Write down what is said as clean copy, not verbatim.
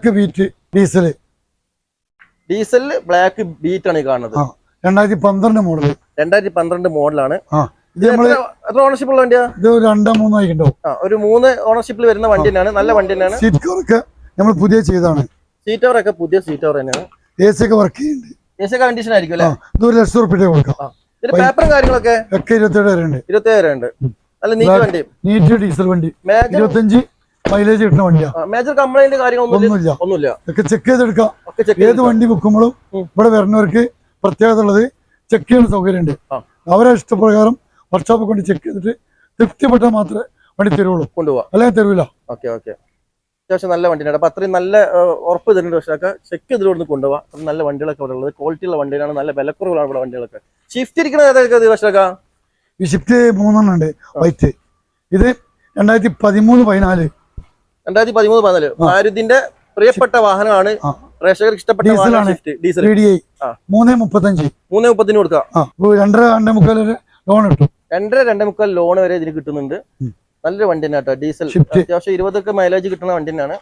Black beat diesel black beat ആണ് ഈ കാണുന്നത്. 2012 മോഡൽ. 2012 മോഡലാണ്. ഇത് നമ്മള് എത്ര ഓണർഷിപ്പ് ഉള്ള വണ്ടിയാ? ഇത് 2-3 ആയിട്ടുണ്ടാവും. ഒരു 3 ഓണർഷിപ്പിൽ വരുന്ന വണ്ടി തന്നെയാണ്. നല്ല വണ്ടി തന്നെയാണ്. സീറ്റ് കവറൊക്കെ നമ്മൾ പുതിയ ചെയ്താണ്. സീറ്റ് കവർ ഒക്കെ പുതിയ സീറ്റ് കവർ തന്നെയാണ്. AC ഒക്കെ വർക്ക് ചെയ്യുന്നുണ്ട്. AC കണ്ടീഷൻ ആയിരിക്കും അല്ലേ? ഇത് 1 ലക്ഷം റുപ്യ കൊടുക്കാം. പേപ്പറും കാര്യങ്ങളൊക്കെ 27 വരെ ഉണ്ട്. 27 വരെ ഉണ്ട്. നല്ല നീറ്റ് വണ്ടി, നീറ്റ് ഡീസൽ വണ്ടി. 25 മൈലേജ് കിട്ടുന്ന വണ്ടിയാ. മേജർ കംപ്ലൈന്റ് കാര്യങ്ങളൊന്നുമില്ല. ഒക്കെ ചെക്ക് ചെയ്തെടുക്കാം. ഏത് വണ്ടി വെക്കുമ്പോഴും ഇവിടെ വരുന്നവർക്ക് പ്രത്യേകത ഉള്ളത് ചെക്ക് ചെയ്യുന്ന സൗകര്യം ഉണ്ട്. അവരെ ഇഷ്ടപ്രകാരം വർക്ക്ഷോപ്പ് കൊണ്ട് ചെക്ക് ചെയ്തിട്ട് തൃപ്തിപ്പെട്ടാൽ മാത്രമേ വണ്ടി തരുള്ളൂ, കൊണ്ടുപോകാം, അല്ലെങ്കിൽ തരൂല. ഓക്കെ അത്യാവശ്യം നല്ല വണ്ടിയാണ്. അപ്പൊ അത്രയും നല്ല ഉറപ്പ് തരുന്നുണ്ട്. പക്ഷേ ചെക്ക് ചെയ്തിട്ട് കൊണ്ടുപോകാം. അത്ര നല്ല വണ്ടികളൊക്കെ ഇവിടെ ഉള്ളത്, ക്വാളിറ്റി ഉള്ള വണ്ടികളാണ്, നല്ല വിലക്കുറവുകളാണ് ഇവിടെ വണ്ടികളൊക്കെ. ഷിഫ്റ്റ് ഇരിക്കുന്നത് ഏതൊക്കെ ദിവസമൊക്കെ? ഈ ഷിഫ്റ്റ് 3 ഉണ്ട് വൈറ്റ്. ഇത് 2013-14 മാരുതിന്റെ പ്രിയപ്പെട്ട വാഹനമാണ്. പ്രേക്ഷകർക്ക് ഇഷ്ടപ്പെട്ട ഡീസൽ 335 കൊടുക്കാം. 2.5 ലോൺ കിട്ടും. 2.5 ലോൺ വരെ ഇതിന് കിട്ടുന്നുണ്ട്. നല്ലൊരു വണ്ടി തന്നെ കേട്ടോ. ഡീസൽ അത്യാവശ്യം 20 മൈലേജ് കിട്ടുന്ന വണ്ടി തന്നെയാണ്.